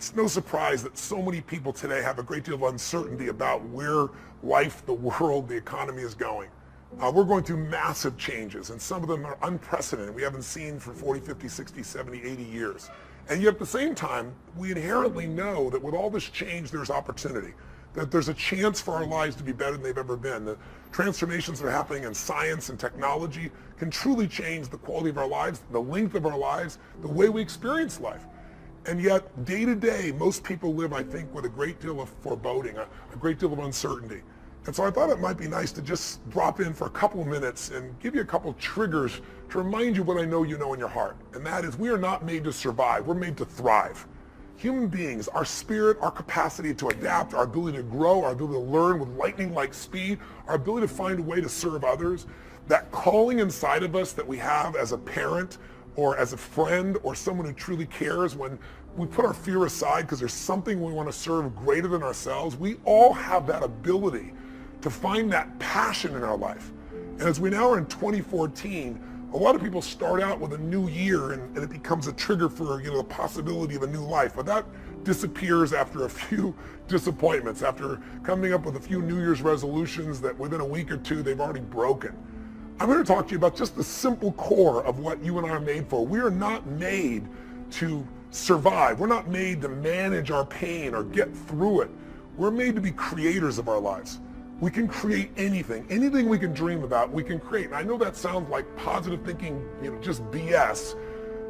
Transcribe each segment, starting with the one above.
It's no surprise that so many people today have a great deal of uncertainty about where life, the world, the economy is going. We're going through massive changes, and some of them are unprecedented. We haven't seen for 40, 50, 60, 70, 80 years. And yet at the same time, we inherently know that with all this change, there's opportunity, that there's a chance for our lives to be better than they've ever been. The transformations that are happening in science and technology can truly change the quality of our lives, the length of our lives, the way we experience life. And yet, day to day, most people live, I think, with a great deal of foreboding, a great deal of uncertainty. And so I thought it might be nice to just drop in for a couple of minutes and give you a couple of triggers to remind you what I know you know in your heart. And that is, we are not made to survive, we're made to thrive. Human beings, our spirit, our capacity to adapt, our ability to grow, our ability to learn with lightning-like speed, our ability to find a way to serve others, that calling inside of us that we have as a parent or as a friend or someone who truly cares, when we put our fear aside because there's something we want to serve greater than ourselves, we all have that ability to find that passion in our life. And as we now are in 2014, a lot of people start out with a new year and it becomes a trigger for the possibility of a new life. But that disappears after a few disappointments, after coming up with a few New Year's resolutions that within a week or two they've already broken. I'm going to talk to you about just the simple core of what you and I are made for. We are not made to survive. We're not made to manage our pain or get through it. We're made to be creators of our lives. We can create anything we can dream about, we can create. And I know that sounds like positive thinking, just BS,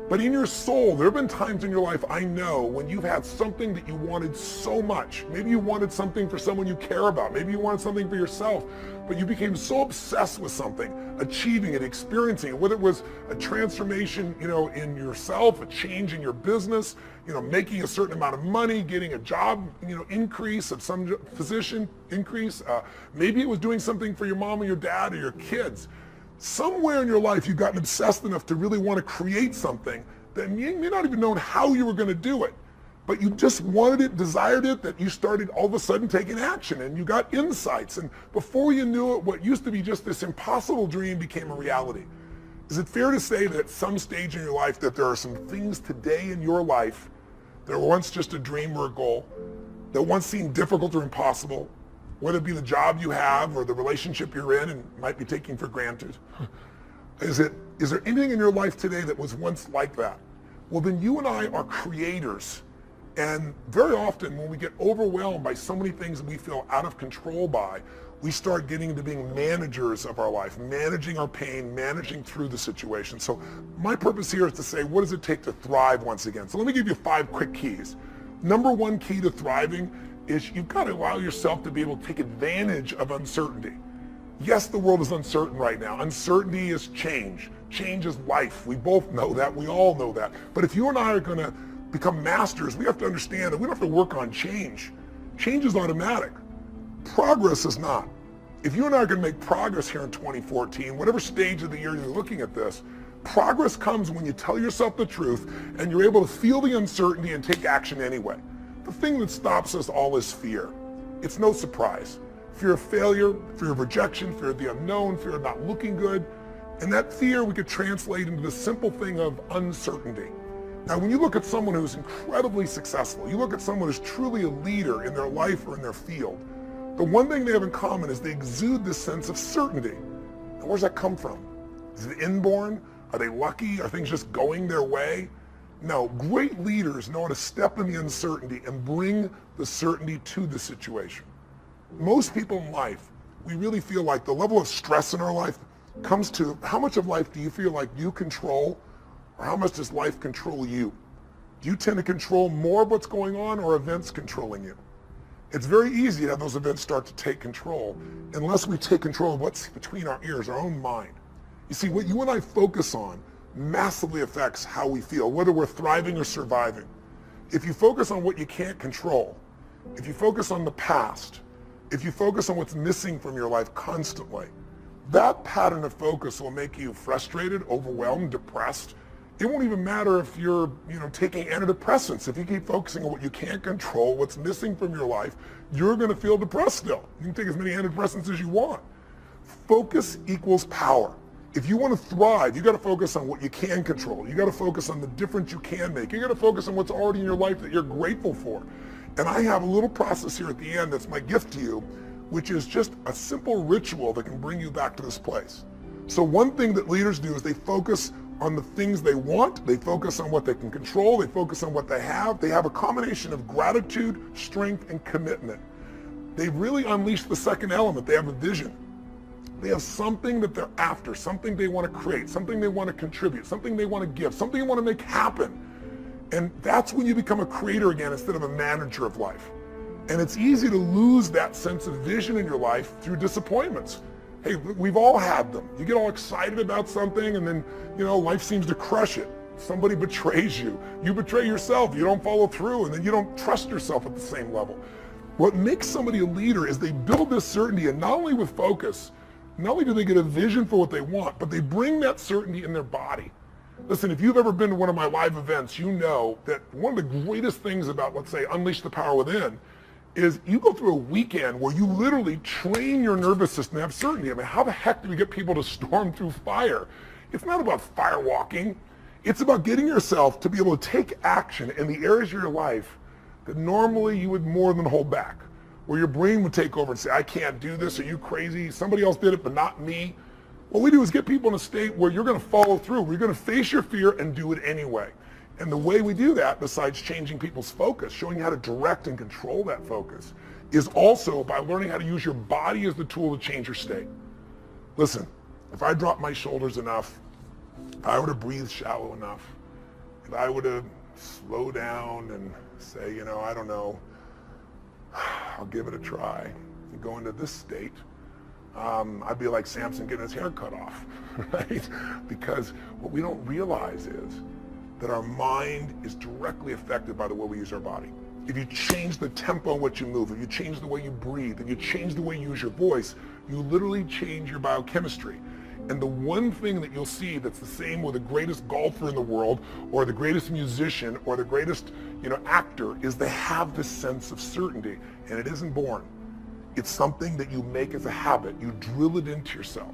but in your soul, there have been times in your life, I know, when you've had something that you wanted so much. Maybe you wanted something for someone you care about. Maybe you wanted something for yourself, but you became so obsessed with something, achieving it, experiencing it, whether it was a transformation, in yourself, a change in your business, making a certain amount of money, getting a job, increase of some position increase. Maybe it was doing something for your mom or your dad or your kids. Somewhere in your life, you've gotten obsessed enough to really want to create something that you may not even know how you were going to do it, but you just wanted it, desired it, that you started all of a sudden taking action and you got insights. And before you knew it, what used to be just this impossible dream became a reality. Is it fair to say that at some stage in your life that there are some things today in your life that were once just a dream or a goal, that once seemed difficult or impossible, whether it be the job you have or the relationship you're in and might be taking for granted? Is there anything in your life today that was once like that? Well, then you and I are creators. And very often when we get overwhelmed by so many things that we feel out of control by, we start getting into being managers of our life, managing our pain, managing through the situation. So my purpose here is to say, what does it take to thrive once again? So let me give you 5 quick keys. Number 1 key to thriving is you've got to allow yourself to be able to take advantage of uncertainty. Yes, the world is uncertain right now. Uncertainty is change. Change is life. We both know that. We all know that. But if you and I are going to become masters, we have to understand that we don't have to work on change. Change is automatic. Progress is not. If you and I are going to make progress here in 2014, whatever stage of the year you're looking at this, progress comes when you tell yourself the truth and you're able to feel the uncertainty and take action anyway. The thing that stops us all is fear. It's no surprise. Fear of failure, fear of rejection, fear of the unknown, fear of not looking good. And that fear we could translate into the simple thing of uncertainty. Now, when you look at someone who's incredibly successful, you look at someone who's truly a leader in their life or in their field, the one thing they have in common is they exude this sense of certainty. Now, where's that come from? Is it inborn? Are they lucky? Are things just going their way? No, great leaders know how to step in the uncertainty and bring the certainty to the situation. Most people in life, we really feel like the level of stress in our life comes to how much of life do you feel like you control, or how much does life control you? Do you tend to control more of what's going on, or events controlling you? It's very easy to have those events start to take control unless we take control of what's between our ears, our own mind. You see, what you and I focus on massively affects how we feel, whether we're thriving or surviving. If you focus on what you can't control, if you focus on the past, if you focus on what's missing from your life constantly, that pattern of focus will make you frustrated, overwhelmed, depressed. It won't even matter if you're, taking antidepressants. If you keep focusing on what you can't control, what's missing from your life, you're going to feel depressed still. You can take as many antidepressants as you want. Focus equals power. If you want to thrive, you got to focus on what you can control. You got to focus on the difference you can make. You got to focus on what's already in your life that you're grateful for. And I have a little process here at the end that's my gift to you, which is just a simple ritual that can bring you back to this place. So one thing that leaders do is they focus on the things they want, they focus on what they can control, they focus on what they have. They have a combination of gratitude, strength, and commitment. They really unleash the second element. They have a vision. They have something that they're after, something they want to create, something they want to contribute, something they want to give, something they want to make happen. And that's when you become a creator again instead of a manager of life. And it's easy to lose that sense of vision in your life through disappointments. Hey, we've all had them. You get all excited about something and then, life seems to crush it. Somebody betrays you. You betray yourself. You don't follow through, and then you don't trust yourself at the same level. What makes somebody a leader is they build this certainty, and not only with focus, not only do they get a vision for what they want, but they bring that certainty in their body. Listen, if you've ever been to one of my live events, you know that one of the greatest things about, let's say, Unleash the Power Within is you go through a weekend where you literally train your nervous system to have certainty. I mean, how the heck do we get people to storm through fire? It's not about fire walking. It's about getting yourself to be able to take action in the areas of your life that normally you would more than hold back, where your brain would take over and say, I can't do this, are you crazy? Somebody else did it, but not me. What we do is get people in a state where you're going to follow through, where you're going to face your fear and do it anyway. And the way we do that, besides changing people's focus, showing you how to direct and control that focus, is also by learning how to use your body as the tool to change your state. Listen, if I drop my shoulders enough, if I were to breathe shallow enough, if I were to slow down and say, I don't know, I'll give it a try, and go into this state, I'd be like Samson getting his hair cut off, right? Because what we don't realize is that our mind is directly affected by the way we use our body. If you change the tempo in which you move, if you change the way you breathe, if you change the way you use your voice, you literally change your biochemistry. And the one thing that you'll see that's the same with the greatest golfer in the world, or the greatest musician, or the greatest actor, is they have this sense of certainty, and it isn't born. It's something that you make as a habit. You drill it into yourself.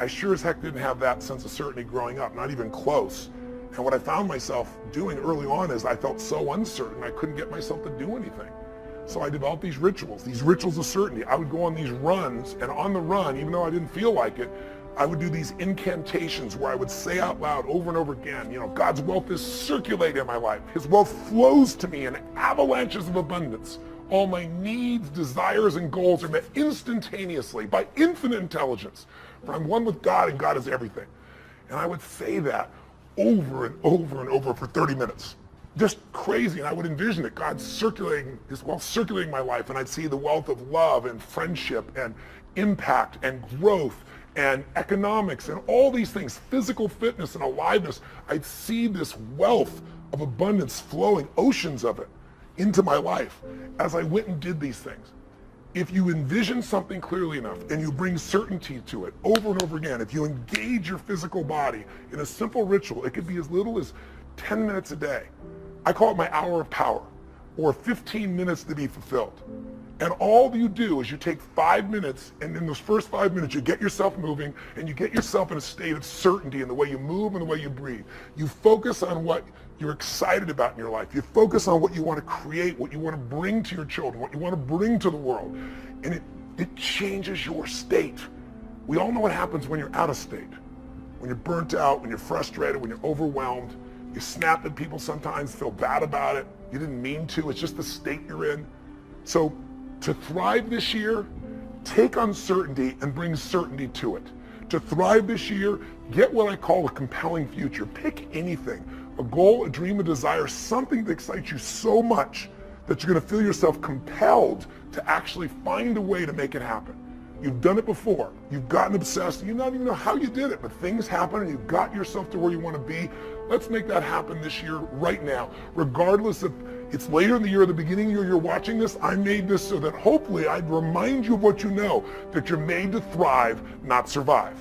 I sure as heck didn't have that sense of certainty growing up, not even close. And what I found myself doing early on is I felt so uncertain I couldn't get myself to do anything. So I developed these rituals of certainty. I would go on these runs, and on the run, even though I didn't feel like it, I would do these incantations where I would say out loud over and over again, God's wealth is circulating in my life. His wealth flows to me in avalanches of abundance. All my needs, desires, and goals are met instantaneously by infinite intelligence. For I'm one with God, and God is everything. And I would say that over and over and over for 30 minutes. Just crazy. And I would envision it, God circulating, His wealth circulating my life, and I'd see the wealth of love and friendship and impact and growth and economics and all these things, physical fitness and aliveness. I'd see this wealth of abundance flowing, oceans of it, into my life as I went and did these things. If you envision something clearly enough and you bring certainty to it over and over again, if you engage your physical body in a simple ritual, it could be as little as 10 minutes a day. I call it my hour of power, or 15 minutes to be fulfilled. And all you do is you take 5 minutes, and in those first 5 minutes, you get yourself moving, and you get yourself in a state of certainty in the way you move and the way you breathe. You focus on what you're excited about in your life. You focus on what you want to create, what you want to bring to your children, what you want to bring to the world. And it changes your state. We all know what happens when you're out of state. When you're burnt out, when you're frustrated, when you're overwhelmed. You snap at people sometimes, feel bad about it. You didn't mean to. It's just the state you're in. So to thrive this year, take uncertainty and bring certainty to it. To thrive this year, get what I call a compelling future. Pick anything, a goal, a dream, a desire, something that excites you so much that you're going to feel yourself compelled to actually find a way to make it happen. You've done it before. You've gotten obsessed. You don't even know how you did it, but things happen and you've got yourself to where you want to be. Let's make that happen this year, right now. Regardless if it's later in the year or the beginning of the year you're watching this, I made this so that hopefully I'd remind you of what you know, that you're made to thrive, not survive.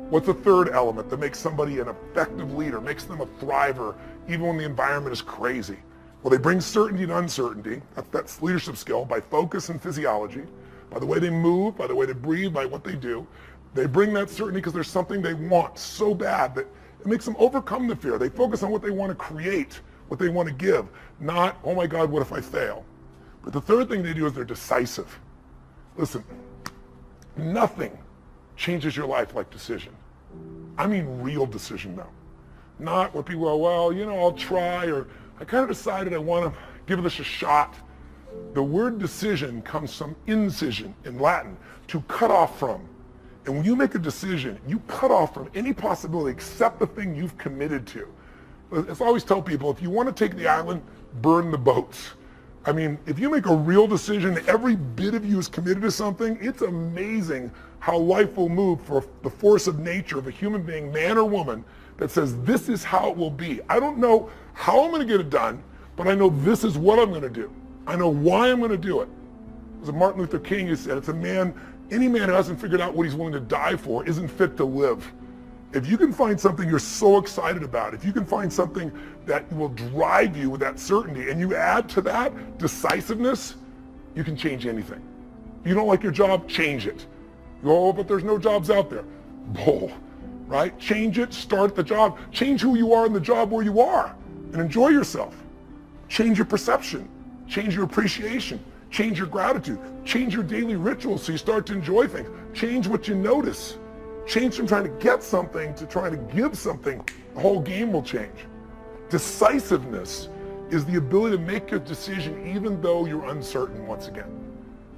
What's the third element that makes somebody an effective leader, makes them a thriver, even when the environment is crazy? Well, they bring certainty to uncertainty. That's leadership skill, by focus and physiology, by the way they move, by the way they breathe, by what they do. They bring that certainty because there's something they want so bad that it makes them overcome the fear. They focus on what they want to create, what they want to give, not, oh my God, what if I fail? But the third thing they do is they're decisive. Listen, nothing changes your life like decision. I mean real decision though. Not what people go, well, I'll try, or I kind of decided I want to give this a shot. The word decision comes from incision in Latin, to cut off from. And when you make a decision, you cut off from any possibility except the thing you've committed to. As I always tell people, if you want to take the island, burn the boats. I mean, if you make a real decision, every bit of you is committed to something, it's amazing how life will move for the force of nature of a human being, man or woman, that says, this is how it will be. I don't know how I'm going to get it done, but I know this is what I'm going to do. I know why I'm going to do it. It was Martin Luther King who said, any man who hasn't figured out what he's willing to die for isn't fit to live. If you can find something you're so excited about, if you can find something that will drive you with that certainty, and you add to that decisiveness, you can change anything. You don't like your job, change it. Oh, but there's no jobs out there. Bull, right? Change it, start the job, change who you are in the job where you are, and enjoy yourself. Change your perception, change your appreciation, change your gratitude, change your daily rituals so you start to enjoy things. Change what you notice. Change from trying to get something to trying to give something. The whole game will change. Decisiveness is the ability to make a decision even though you're uncertain once again.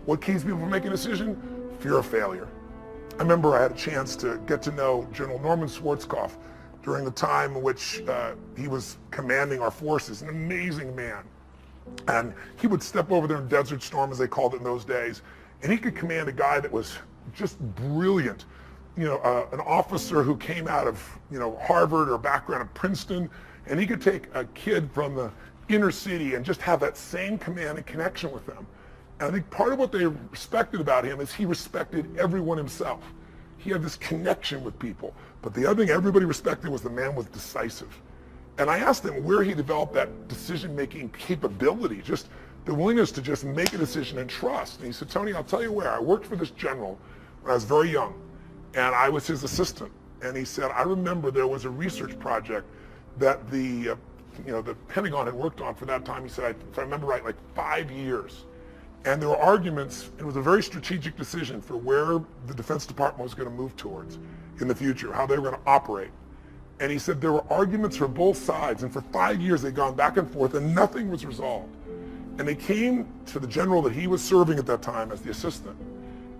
What keeps people from making a decision? Fear of failure. I remember I had a chance to get to know General Norman Schwarzkopf during the time in which he was commanding our forces, an amazing man. And he would step over there in Desert Storm, as they called it in those days, and he could command a guy that was just brilliant. An officer who came out of, Harvard or background of Princeton, and he could take a kid from the inner city and just have that same command and connection with them. And I think part of what they respected about him is he respected everyone himself. He had this connection with people. But the other thing everybody respected was the man was decisive. And I asked him where he developed that decision-making capability, just the willingness to just make a decision and trust. And he said, Tony, I'll tell you where. I worked for this general when I was very young, and I was his assistant. And he said, I remember there was a research project that the Pentagon had worked on for that time. He said, if I remember right, like 5 years. And there were arguments. It was a very strategic decision for where the Defense Department was going to move towards in the future, how they were going to operate. And he said there were arguments for both sides, and for 5 years they'd gone back and forth and nothing was resolved. And they came to the general that he was serving at that time as the assistant,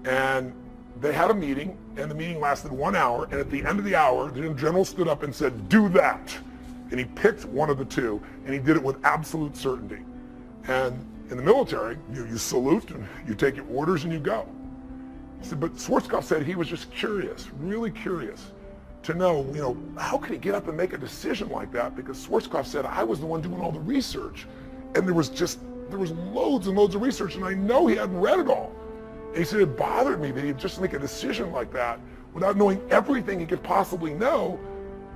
and they had a meeting, and the meeting lasted 1 hour, and at the end of the hour, the general stood up and said, do that. And he picked one of the two, and he did it with absolute certainty. And in the military, you salute, and you take your orders, and you go. He said, but Schwarzkopf said he was just curious, really curious, to know, how could he get up and make a decision like that? Because Schwarzkopf said, I was the one doing all the research, and there was loads and loads of research, and I know he hadn't read it all. And he said, it bothered me that he'd just make a decision like that without knowing everything he could possibly know.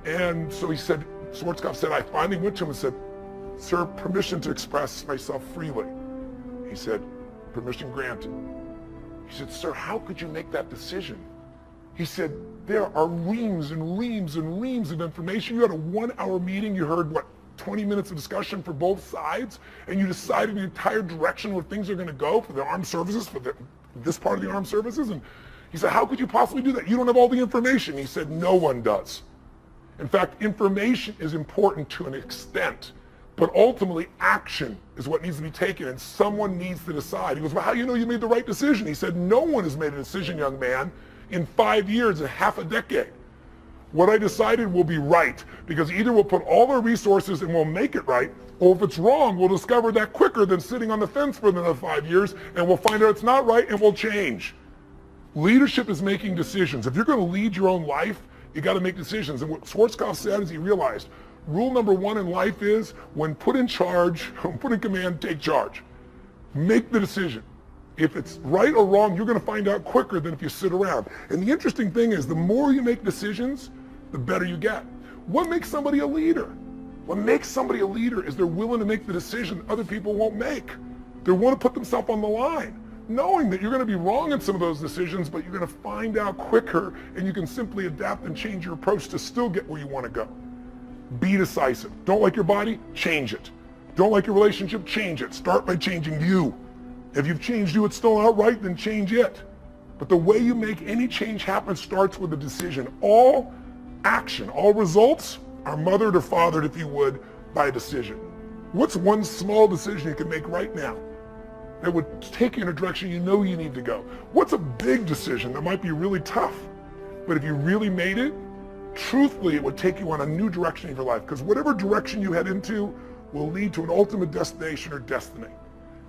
And so he said, Schwarzkopf said, I finally went to him and said, sir, permission to express myself freely. He said, permission granted. He said, sir, how could you make that decision? He said, there are reams and reams and reams of information. You had a 1 hour meeting, you heard 20 minutes of discussion for both sides, and you decided the entire direction where things are going to go for the armed services, for this part of the armed services. And he said, how could you possibly do that? You don't have all the information. He said, no one does. In fact, information is important to an extent, but ultimately action is what needs to be taken, and someone needs to decide. He goes, well, how do you know you made the right decision? He said, no one has made a decision, young man, in 5 years and half a decade. What I decided will be right, because either we'll put all our resources and we'll make it right, or if it's wrong, we'll discover that quicker than sitting on the fence for another 5 years, and we'll find out it's not right and we'll change. Leadership is making decisions. If you're going to lead your own life, you got to make decisions. And what Schwarzkopf said is he realized rule number one in life is when put in charge, when put in command, take charge. Make the decision. If it's right or wrong, you're going to find out quicker than if you sit around. And the interesting thing is the more you make decisions, the better you get. What makes somebody a leader? What makes somebody a leader is they're willing to make the decision other people won't make. They want to put themselves on the line. knowing that you're going to be wrong in some of those decisions, but you're going to find out quicker, and you can simply adapt and change your approach to still get where you want to go. Be decisive. Don't like your body? Change it. Don't like your relationship? Change it. Start by changing you. If you've changed you, it's still not right, then change it. But the way you make any change happen starts with a decision. All action, all results are mothered or fathered, if you would, by a decision. What's one small decision you can make right now that would take you in a direction you know you need to go? What's a big decision that might be really tough, but if you really made it, truthfully, it would take you on a new direction of your life, because whatever direction you head into will lead to an ultimate destination or destiny.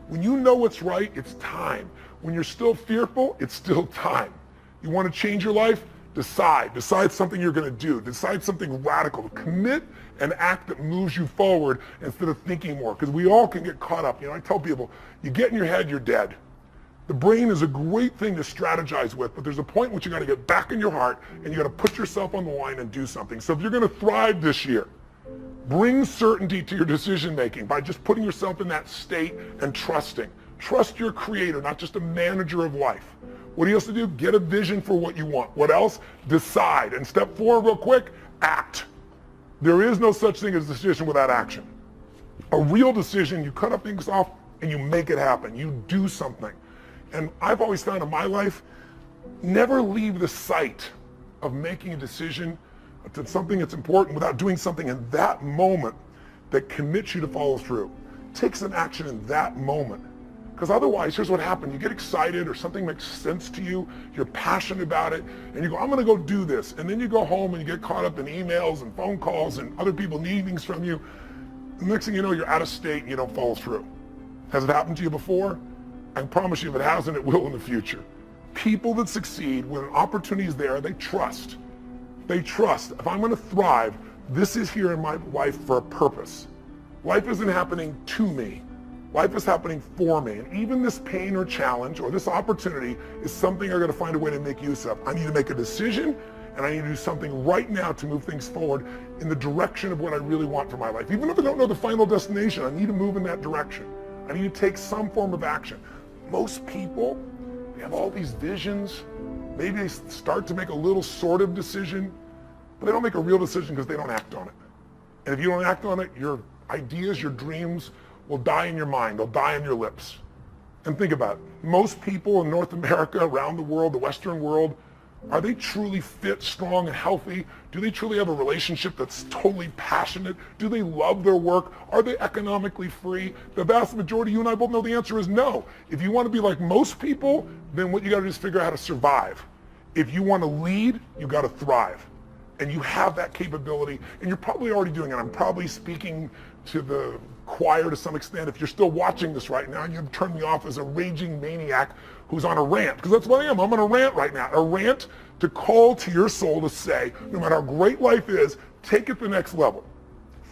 When you know what's right, it's time. When you're still fearful, it's still time. You want to change your life? Decide. Decide something you're going to do. Decide something radical. Commit an act that moves you forward instead of thinking more, because we all can get caught up. I tell people, you get in your head, you're dead. The brain is a great thing to strategize with, but there's a point in which you got to get back in your heart and you got to put yourself on the line and do something. So if you're going to thrive this year, bring certainty to your decision making by just putting yourself in that state and trusting. Trust your creator, not just a manager of life. What do you have to do? Get a vision for what you want. What else? Decide. And step 4, real quick, act. There is no such thing as a decision without action. A real decision, you cut up things off and you make it happen. You do something. And I've always found in my life, never leave the sight of making a decision to something that's important without doing something in that moment that commits you to follow through. Take some action in that moment. Because otherwise, here's what happens. You get excited or something makes sense to you, you're passionate about it, and you go, I'm going to go do this. And then you go home and you get caught up in emails and phone calls and other people needing things from you. The next thing you know, you're out of state and you don't follow through. Has it happened to you before? I promise you, if it hasn't, it will in the future. People that succeed, when an opportunity is there, they trust. They trust. If I'm going to thrive, this is here in my life for a purpose. Life isn't happening to me. Life is happening for me. And even this pain or challenge or this opportunity is something I'm going to find a way to make use of. I need to make a decision, and I need to do something right now to move things forward in the direction of what I really want for my life. Even if I don't know the final destination, I need to move in that direction. I need to take some form of action. Most people, they have all these visions. Maybe they start to make a little sort of decision, but they don't make a real decision because they don't act on it. And if you don't act on it, your ideas, your dreams will die in your mind. They'll die on your lips. And think about it. Most people in North America, around the world, the Western world, are they truly fit, strong, and healthy? Do they truly have a relationship that's totally passionate? Do they love their work? Are they economically free? The vast majority, you and I both know the answer is no. If you want to be like most people, then what you got to do is figure out how to survive. If you want to lead, you got to thrive. And you have that capability, and you're probably already doing it. I'm probably speaking to the choir to some extent. If you're still watching this right now, you've turned me off as a raging maniac who's on a rant, because that's what I am. I'm on a rant right now. A rant to call to your soul to say, no matter how great life is, take it to the next level.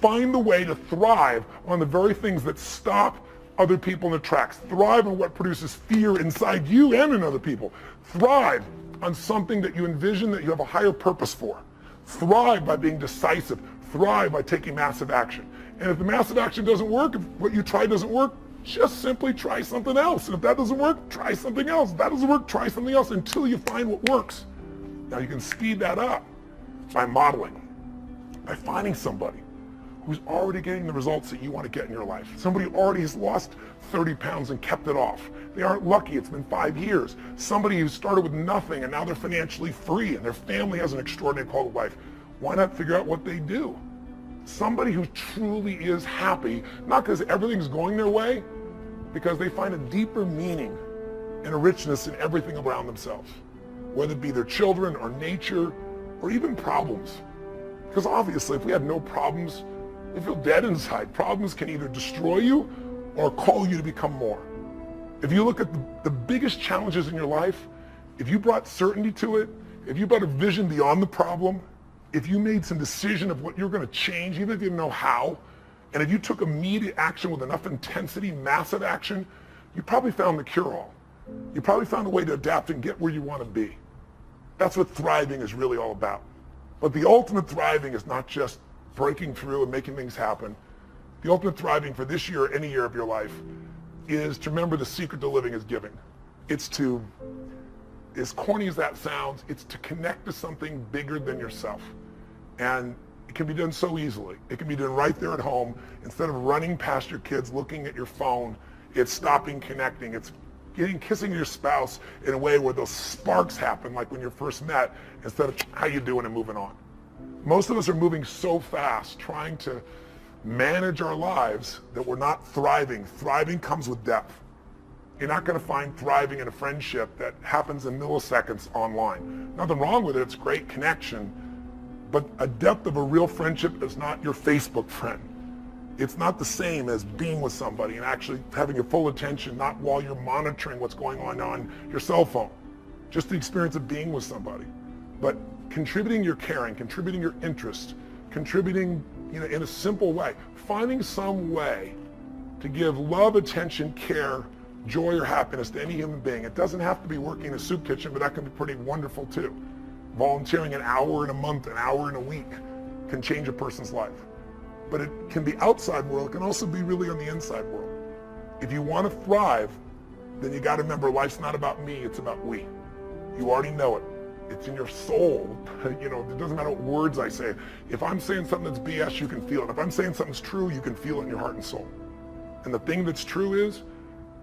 Find the way to thrive on the very things that stop other people in their tracks. Thrive on what produces fear inside you and in other people. Thrive on something that you envision that you have a higher purpose for. Thrive by being decisive. Thrive by taking massive action. And if the massive action doesn't work, if what you try doesn't work, just simply try something else. And if that doesn't work, try something else. If that doesn't work, try something else until you find what works. Now you can speed that up by modeling, by finding somebody who's already getting the results that you want to get in your life. Somebody who already has lost 30 pounds and kept it off. They aren't lucky, it's been 5 years. Somebody who started with nothing and now they're financially free and their family has an extraordinary quality of life. Why not figure out what they do? Somebody who truly is happy, not because everything's going their way, because they find a deeper meaning and a richness in everything around themselves, whether it be their children or nature or even problems. Because obviously, if we had no problems, we feel dead inside. Problems can either destroy you or call you to become more. If you look at the biggest challenges in your life, if you brought certainty to it, if you brought a vision beyond the problem, if you made some decision of what you're going to change, even if you didn't know how, and if you took immediate action with enough intensity, massive action, you probably found the cure-all. You probably found a way to adapt and get where you want to be. That's what thriving is really all about. But the ultimate thriving is not just breaking through and making things happen. The ultimate thriving for this year or any year of your life is to remember the secret to living is giving. It's to, as corny as that sounds, it's to connect to something bigger than yourself. And it can be done so easily. It can be done right there at home. Instead of running past your kids, looking at your phone, it's stopping connecting. It's kissing your spouse in a way where those sparks happen, like when you first met, instead of how you doing and moving on. Most of us are moving so fast, trying to manage our lives, that we're not thriving. Thriving comes with depth. You're not going to find thriving in a friendship that happens in milliseconds online. Nothing wrong with it, it's great connection. But a depth of a real friendship is not your Facebook friend. It's not the same as being with somebody and actually having your full attention, not while you're monitoring what's going on your cell phone. Just the experience of being with somebody. But contributing your caring, contributing your interest, contributing in a simple way, finding some way to give love, attention, care, joy, or happiness to any human being. It doesn't have to be working in a soup kitchen, but that can be pretty wonderful too. Volunteering an hour in a month, an hour in a week can change a person's life. But it can be outside world, it can also be really on the inside world. If you want to thrive, then you got to remember life's not about me, it's about we. You already know it. It's in your soul. It doesn't matter what words I say. If I'm saying something that's BS, you can feel it. If I'm saying something's true, you can feel it in your heart and soul. And the thing that's true is,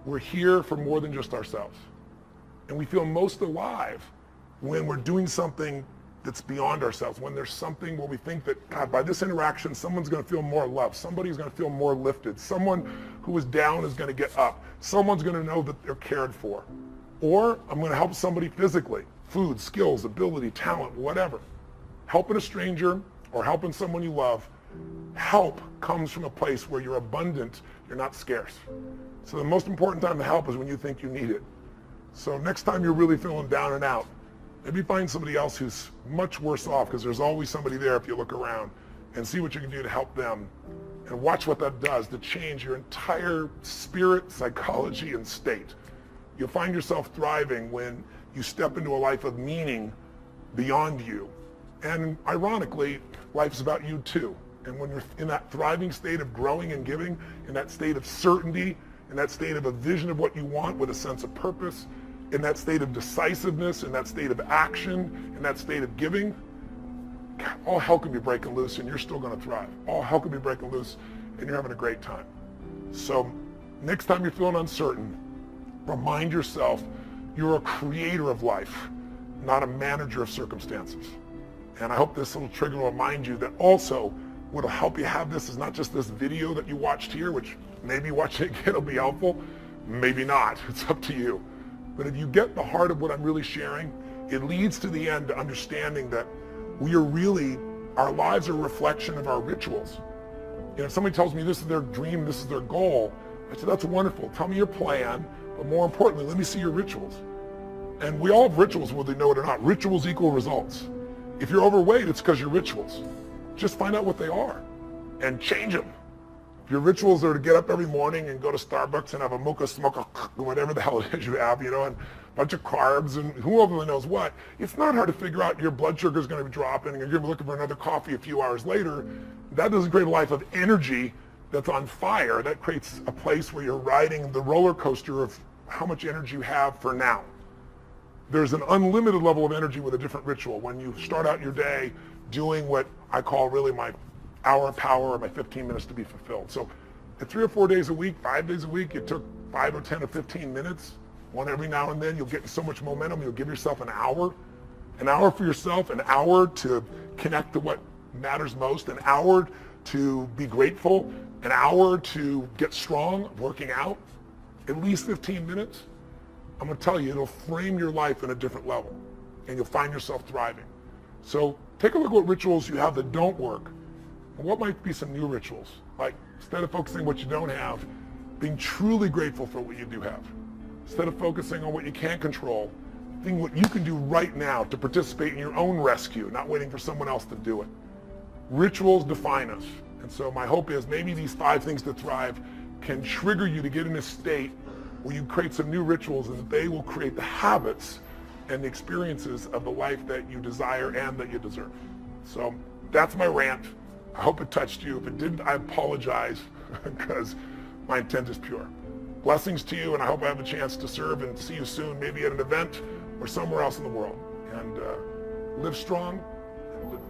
we're here for more than just ourselves. And we feel most alive when we're doing something that's beyond ourselves, when there's something where we think that, God, by this interaction, someone's going to feel more loved, somebody's going to feel more lifted, someone who is down is going to get up, someone's going to know that they're cared for. Or I'm going to help somebody physically, food, skills, ability, talent, whatever. Helping a stranger or helping someone you love, help comes from a place where you're abundant, you're not scarce. So the most important time to help is when you think you need it. So next time you're really feeling down and out, maybe find somebody else who's much worse off, because there's always somebody there if you look around, and see what you can do to help them. And watch what that does to change your entire spirit, psychology, and state. You'll find yourself thriving when you step into a life of meaning beyond you. And ironically, life's about you too. And when you're in that thriving state of growing and giving, in that state of certainty, in that state of a vision of what you want with a sense of purpose, in that state of decisiveness, in that state of action, in that state of giving, all hell could be breaking loose and you're still going to thrive. All hell could be breaking loose and you're having a great time. So next time you're feeling uncertain, remind yourself you're a creator of life, not a manager of circumstances. And I hope this little trigger will remind you that also what'll help you have this is not just this video that you watched here, which maybe watching it again will be helpful, maybe not, it's up to you. But if you get the heart of what I'm really sharing, it leads to the end to understanding that our lives are a reflection of our rituals. If somebody tells me this is their dream, this is their goal, I say, that's wonderful. Tell me your plan, but more importantly, let me see your rituals. And we all have rituals whether you know it or not. Rituals equal results. If you're overweight, it's because your rituals. Just find out what they are and change them. If your rituals are to get up every morning and go to Starbucks and have a mocha, smoke, whatever the hell it is you have, and a bunch of carbs and whoever knows what, it's not hard to figure out your blood sugar is going to be dropping and you're going to be looking for another coffee a few hours later. That doesn't create a life of energy that's on fire. That creates a place where you're riding the roller coaster of how much energy you have for now. There's an unlimited level of energy with a different ritual. When you start out your day doing what I call really my hour of power or my 15 minutes to be fulfilled. So at 3 or 4 days a week, 5 days a week, you took 5 or 10 or 15 minutes, one every now and then, you'll get so much momentum, you'll give yourself an hour for yourself, an hour to connect to what matters most, an hour to be grateful, an hour to get strong, working out, at least 15 minutes. I'm going to tell you, it'll frame your life in a different level and you'll find yourself thriving. So take a look at what rituals you have that don't work and what might be some new rituals. Like instead of focusing on what you don't have, being truly grateful for what you do have. Instead of focusing on what you can't control, think what you can do right now to participate in your own rescue, not waiting for someone else to do it. Rituals define us. And so my hope is maybe these 5 things to thrive can trigger you to get in a state where you create some new rituals and they will create the habits and the experiences of the life that you desire and that you deserve. So that's my rant. I hope it touched you. If it didn't, I apologize because my intent is pure. Blessings to you, and I hope I have a chance to serve and see you soon, maybe at an event or somewhere else in the world. And live strong and live